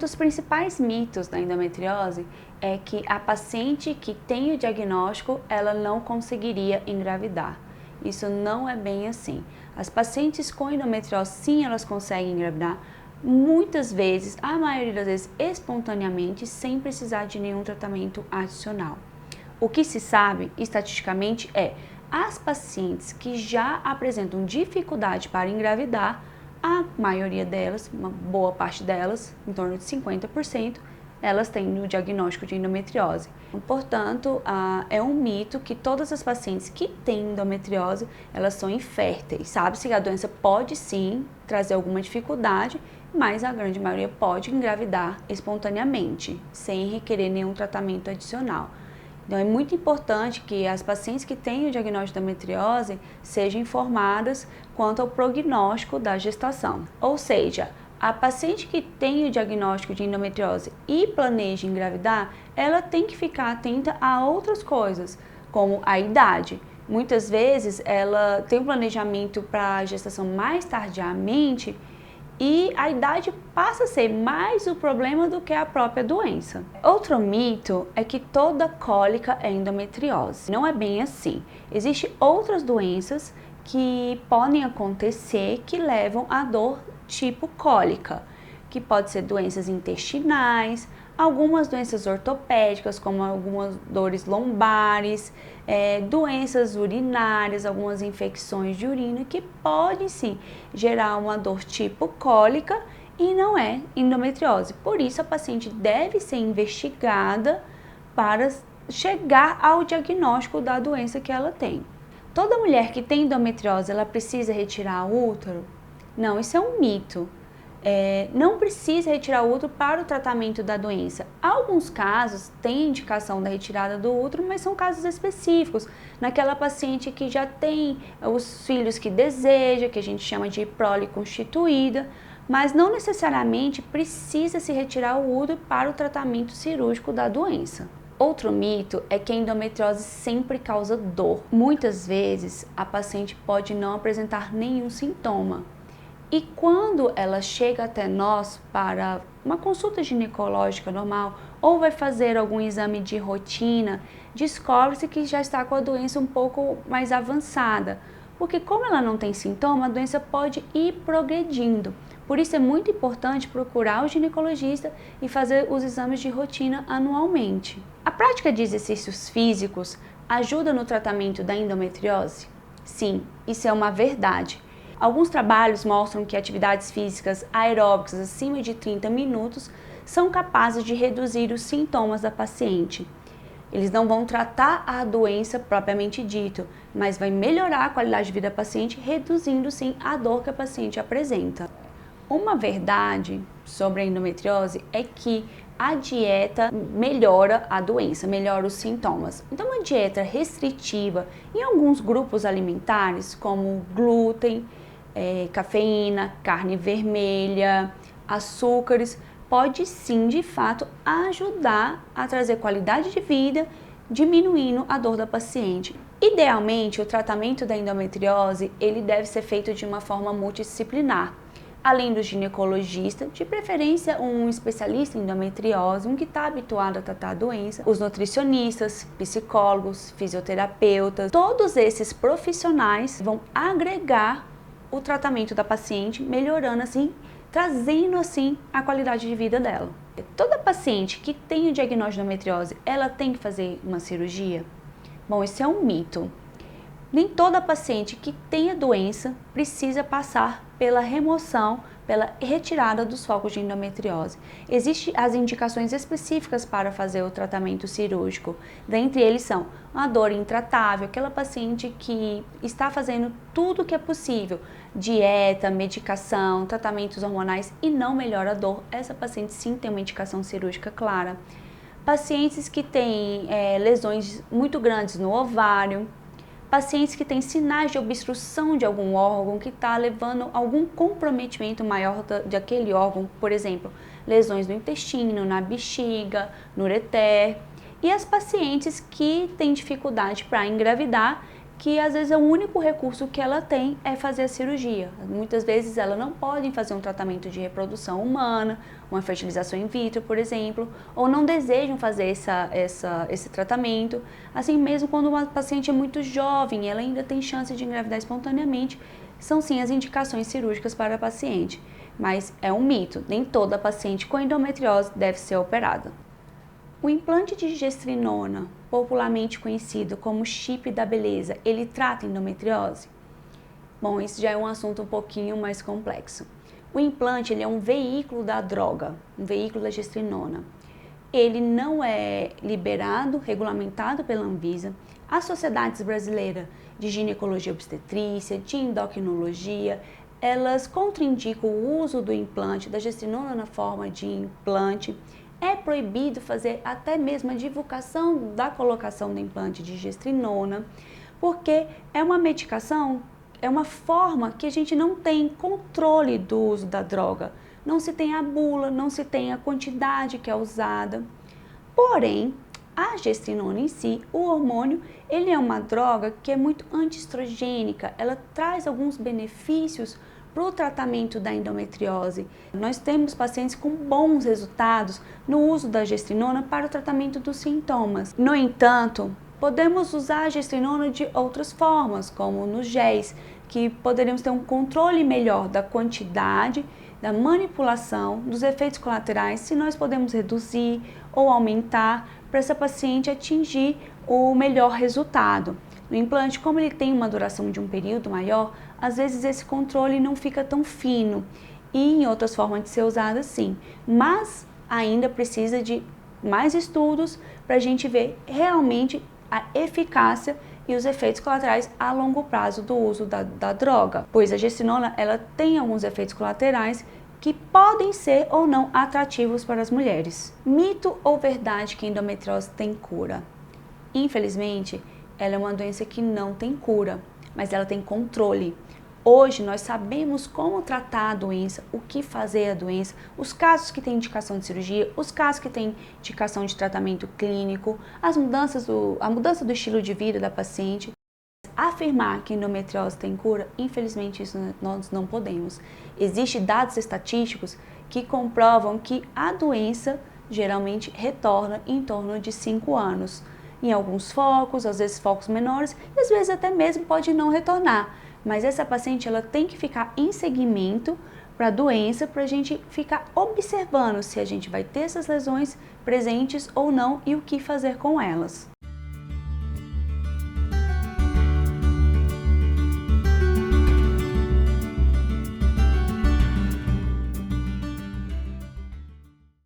dos principais mitos da endometriose é que a paciente que tem o diagnóstico, ela não conseguiria engravidar. Isso não é bem assim. As pacientes com endometriose, sim, elas conseguem engravidar, muitas vezes, a maioria das vezes, espontaneamente, sem precisar de nenhum tratamento adicional. O que se sabe, estatisticamente, é as pacientes que já apresentam dificuldade para engravidar, a maioria delas, uma boa parte delas, em torno de 50%, elas têm o diagnóstico de endometriose. Portanto, é um mito que todas as pacientes que têm endometriose, elas são inférteis. Sabe-se que a doença pode sim trazer alguma dificuldade, mas a grande maioria pode engravidar espontaneamente, sem requerer nenhum tratamento adicional. Então, é muito importante que as pacientes que têm o diagnóstico de endometriose sejam informadas quanto ao prognóstico da gestação. Ou seja, a paciente que tem o diagnóstico de endometriose e planeja engravidar, ela tem que ficar atenta a outras coisas, como a idade. Muitas vezes ela tem um planejamento para a gestação mais tardiamente e a idade passa a ser mais o problema do que a própria doença. Outro mito é que toda cólica é endometriose. Não é bem assim. Existem outras doenças que podem acontecer que levam a dor tipo cólica, que pode ser doenças intestinais, algumas doenças ortopédicas, como algumas dores lombares, doenças urinárias, algumas infecções de urina, que podem sim gerar uma dor tipo cólica e não é endometriose. Por isso, a paciente deve ser investigada para chegar ao diagnóstico da doença que ela tem. Toda mulher que tem endometriose, ela precisa retirar o útero? Não, isso é um mito. Não precisa retirar o útero para o tratamento da doença. Alguns casos têm indicação da retirada do útero, mas são casos específicos. Naquela paciente que já tem os filhos que deseja, que a gente chama de prole constituída, mas não necessariamente precisa se retirar o útero para o tratamento cirúrgico da doença. Outro mito é que a endometriose sempre causa dor. Muitas vezes a paciente pode não apresentar nenhum sintoma. E quando ela chega até nós para uma consulta ginecológica normal ou vai fazer algum exame de rotina, descobre-se que já está com a doença um pouco mais avançada. Porque como ela não tem sintoma, a doença pode ir progredindo. Por isso é muito importante procurar o ginecologista e fazer os exames de rotina anualmente. A prática de exercícios físicos ajuda no tratamento da endometriose? Sim, isso é uma verdade. Alguns trabalhos mostram que atividades físicas aeróbicas acima de 30 minutos são capazes de reduzir os sintomas da paciente. Eles não vão tratar a doença propriamente dito, mas vai melhorar a qualidade de vida da paciente, reduzindo sim a dor que a paciente apresenta. Uma verdade sobre a endometriose é que a dieta melhora a doença, melhora os sintomas. Então, uma dieta restritiva em alguns grupos alimentares, como glúten, cafeína, carne vermelha, açúcares, pode sim, de fato, ajudar a trazer qualidade de vida, diminuindo a dor da paciente. Idealmente, o tratamento da endometriose, ele deve ser feito de uma forma multidisciplinar. Além do ginecologista, de preferência um especialista em endometriose, um que está habituado a tratar a doença, os nutricionistas, psicólogos, fisioterapeutas, todos esses profissionais vão agregar o tratamento da paciente, melhorando assim, trazendo assim a qualidade de vida dela. Toda paciente que tem o diagnóstico de endometriose, ela tem que fazer uma cirurgia? Bom, isso é um mito. Nem toda paciente que tem a doença precisa passar pela remoção, pela retirada dos focos de endometriose. Existem as indicações específicas para fazer o tratamento cirúrgico. Dentre eles são uma dor intratável, aquela paciente que está fazendo tudo o que é possível, dieta, medicação, tratamentos hormonais e não melhora a dor. Essa paciente sim tem uma indicação cirúrgica clara. Pacientes que têm lesões muito grandes no ovário, pacientes que têm sinais de obstrução de algum órgão que está levando a algum comprometimento maior daquele órgão, por exemplo, lesões no intestino, na bexiga, no ureter, e as pacientes que têm dificuldade para engravidar, que às vezes o único recurso que ela tem é fazer a cirurgia. Muitas vezes ela não pode fazer um tratamento de reprodução humana, uma fertilização in vitro, por exemplo, ou não desejam fazer esse tratamento. Assim mesmo quando uma paciente é muito jovem, ela ainda tem chance de engravidar espontaneamente, são sim as indicações cirúrgicas para a paciente. Mas é um mito, nem toda paciente com endometriose deve ser operada. O implante de gestrinona, popularmente conhecido como chip da beleza, ele trata endometriose? Bom, isso já é um assunto um pouquinho mais complexo. O implante ele é um veículo da droga, um veículo da gestrinona. Ele não é liberado, regulamentado pela Anvisa. As sociedades brasileiras de ginecologia e obstetrícia, de endocrinologia, elas contraindicam o uso do implante, da gestrinona na forma de implante. É proibido fazer até mesmo a divulgação da colocação do implante de gestrinona, porque é uma medicação, é uma forma que a gente não tem controle do uso da droga. Não se tem a bula, não se tem a quantidade que é usada. Porém, a gestrinona em si, o hormônio, ele é uma droga que é muito antiestrogênica, ela traz alguns benefícios para o tratamento da endometriose. Nós temos pacientes com bons resultados no uso da gestrinona para o tratamento dos sintomas. No entanto, podemos usar a gestrinona de outras formas, como nos géis, que poderíamos ter um controle melhor da quantidade, da manipulação, dos efeitos colaterais, se nós podemos reduzir ou aumentar para essa paciente atingir o melhor resultado. No implante, como ele tem uma duração de um período maior, às vezes esse controle não fica tão fino e em outras formas de ser usada sim, mas ainda precisa de mais estudos para a gente ver realmente a eficácia e os efeitos colaterais a longo prazo do uso da droga, pois a gestrinona ela tem alguns efeitos colaterais que podem ser ou não atrativos para as mulheres. Mito ou verdade que a endometriose tem cura? Infelizmente, ela é uma doença que não tem cura, mas ela tem controle. Hoje nós sabemos como tratar a doença, o que fazer a doença, os casos que têm indicação de cirurgia, os casos que têm indicação de tratamento clínico, a mudança do estilo de vida da paciente. Afirmar que a endometriose tem cura, infelizmente isso nós não podemos. Existem dados estatísticos que comprovam que a doença geralmente retorna em torno de 5 anos. Em alguns focos, às vezes focos menores, e às vezes até mesmo pode não retornar. Mas essa paciente ela tem que ficar em seguimento para a doença, para a gente ficar observando se a gente vai ter essas lesões presentes ou não e o que fazer com elas.